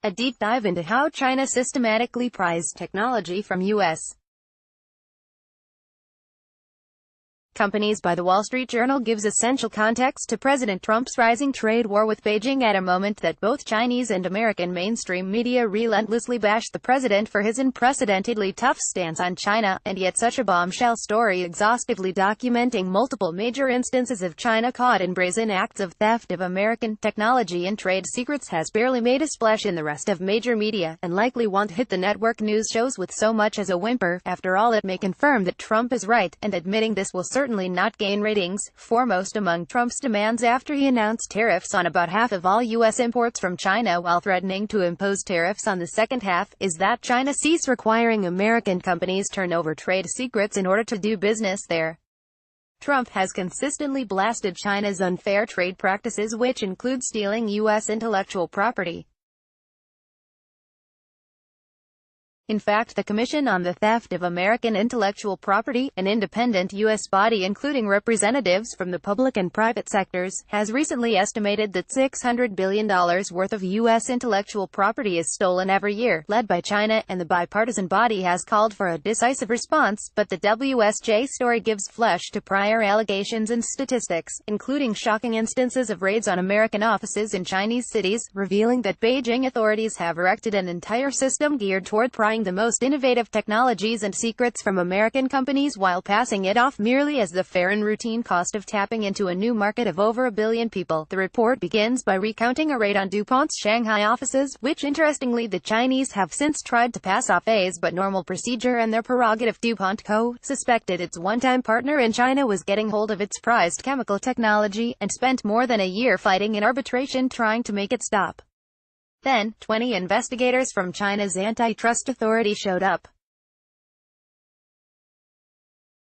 A deep dive into how China systematically pries technology from U.S. companies by The Wall Street Journal gives essential context to President Trump's rising trade war with Beijing at a moment that both Chinese and American mainstream media relentlessly bash the president for his unprecedentedly tough stance on China, and yet such a bombshell story exhaustively documenting multiple major instances of China caught in brazen acts of theft of American technology and trade secrets has barely made a splash in the rest of major media, and likely won't hit the network news shows with so much as a whimper. After all, it may confirm that Trump is right, and admitting this will certainly not gain ratings. Foremost among Trump's demands after he announced tariffs on about half of all U.S. imports from China while threatening to impose tariffs on the second half, is that China cease requiring American companies turn over trade secrets in order to do business there. Trump has consistently blasted China's unfair trade practices, which include stealing U.S. intellectual property. In fact, the Commission on the Theft of American Intellectual Property, an independent U.S. body including representatives from the public and private sectors, has recently estimated that $600 billion worth of U.S. intellectual property is stolen every year, led by China, and the bipartisan body has called for a decisive response. But the WSJ story gives flesh to prior allegations and statistics, including shocking instances of raids on American offices in Chinese cities, revealing that Beijing authorities have erected an entire system geared toward prying the most innovative technologies and secrets from American companies while passing it off merely as the fair and routine cost of tapping into a new market of over a billion people. The report begins by recounting a raid on DuPont's Shanghai offices, which interestingly the Chinese have since tried to pass off as but normal procedure and their prerogative. DuPont Co. suspected its one-time partner in China was getting hold of its prized chemical technology, and spent more than a year fighting in arbitration trying to make it stop. Then, 20 investigators from China's antitrust authority showed up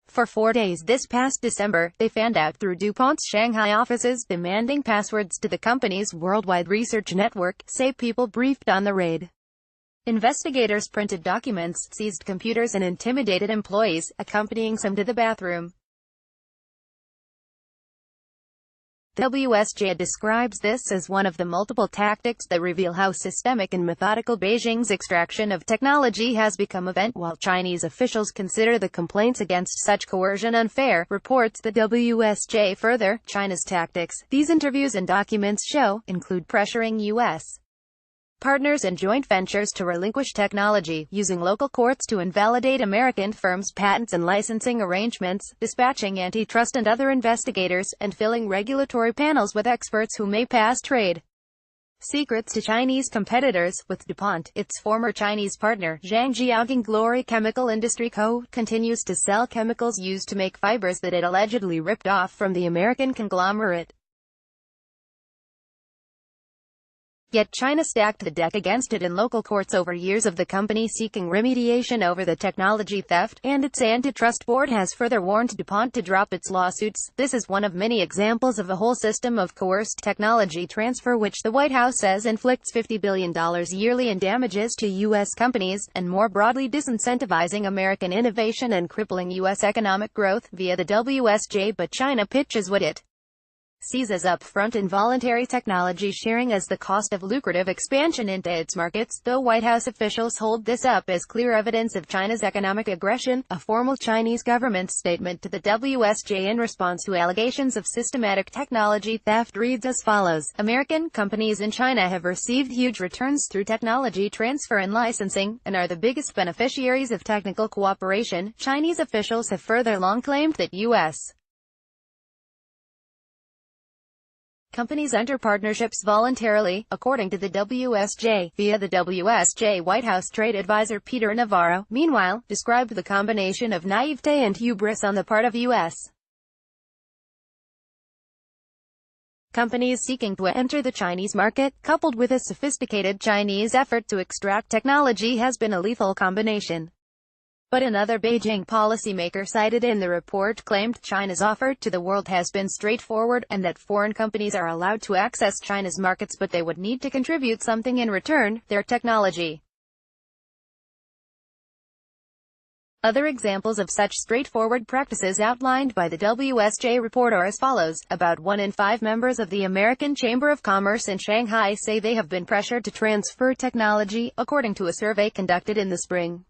for 4 days this past December. They fanned out through DuPont's Shanghai offices, demanding passwords to the company's worldwide research network, say people briefed on the raid. Investigators printed documents, seized computers and intimidated employees, accompanying some to the bathroom. The WSJ describes this as one of the multiple tactics that reveal how systemic and methodical Beijing's extraction of technology has become. While Chinese officials consider the complaints against such coercion unfair, reports the WSJ further, China's tactics, these interviews and documents show, include pressuring U.S. partners and joint ventures to relinquish technology, using local courts to invalidate American firms' patents and licensing arrangements, dispatching antitrust and other investigators, and filling regulatory panels with experts who may pass trade secrets to Chinese competitors. With DuPont, its former Chinese partner, Zhangjiagang Glory Chemical Industry Co., continues to sell chemicals used to make fibers that it allegedly ripped off from the American conglomerate. Yet China stacked the deck against it in local courts over years of the company seeking remediation over the technology theft, and its antitrust board has further warned DuPont to drop its lawsuits. This is one of many examples of a whole system of coerced technology transfer which the White House says inflicts $50 billion yearly in damages to U.S. companies, and more broadly disincentivizing American innovation and crippling U.S. economic growth via the WSJ. But China pitches what it sees as upfront involuntary technology sharing as the cost of lucrative expansion into its markets, though White House officials hold this up as clear evidence of China's economic aggression. A formal Chinese government statement to the WSJ in response to allegations of systematic technology theft reads as follows: American companies in China have received huge returns through technology transfer and licensing, and are the biggest beneficiaries of technical cooperation. Chinese officials have further long claimed that U.S. companies enter partnerships voluntarily, according to the WSJ, via the WSJ White House trade advisor Peter Navarro, meanwhile, described the combination of naivete and hubris on the part of U.S. companies seeking to enter the Chinese market, coupled with a sophisticated Chinese effort to extract technology, has been a lethal combination. But another Beijing policymaker cited in the report claimed China's offer to the world has been straightforward, and that foreign companies are allowed to access China's markets but they would need to contribute something in return: their technology. Other examples of such straightforward practices outlined by the WSJ report are as follows. About 1 in 5 members of the American Chamber of Commerce in Shanghai say they have been pressured to transfer technology, according to a survey conducted in the spring.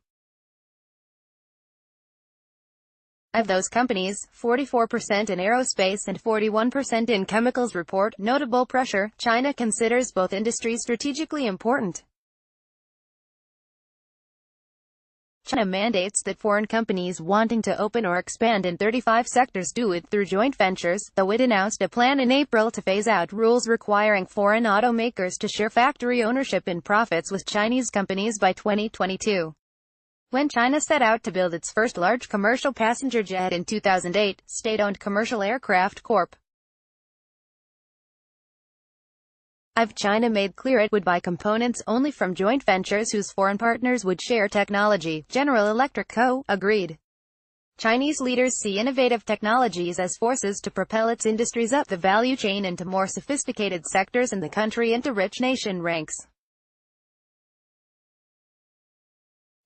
Of those companies, 44% in aerospace and 41% in chemicals report notable pressure. China considers both industries strategically important. China mandates that foreign companies wanting to open or expand in 35 sectors do it through joint ventures, though it announced a plan in April to phase out rules requiring foreign automakers to share factory ownership in profits with Chinese companies by 2022. When China set out to build its first large commercial passenger jet in 2008, state-owned Commercial Aircraft Corp. of China made clear it would buy components only from joint ventures whose foreign partners would share technology. General Electric Co. agreed. Chinese leaders see innovative technologies as forces to propel its industries up the value chain into more sophisticated sectors and the country into rich nation ranks.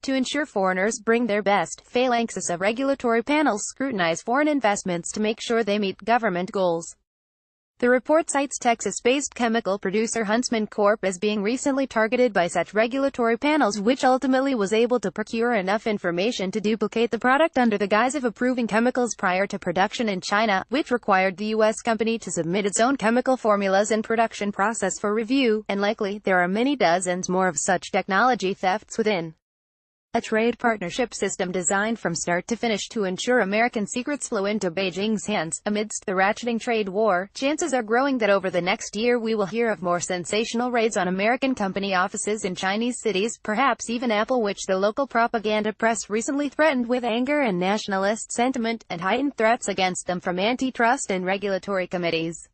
To ensure foreigners bring their best, phalanxes of regulatory panels scrutinize foreign investments to make sure they meet government goals. The report cites Texas-based chemical producer Huntsman Corp. as being recently targeted by such regulatory panels, which ultimately was able to procure enough information to duplicate the product under the guise of approving chemicals prior to production in China, which required the U.S. company to submit its own chemical formulas and production process for review, and likely, there are many dozens more of such technology thefts within a trade partnership system designed from start to finish to ensure American secrets flow into Beijing's hands. Amidst the ratcheting trade war, chances are growing that over the next year we will hear of more sensational raids on American company offices in Chinese cities, perhaps even Apple, which the local propaganda press recently threatened with anger and nationalist sentiment, and heightened threats against them from antitrust and regulatory committees.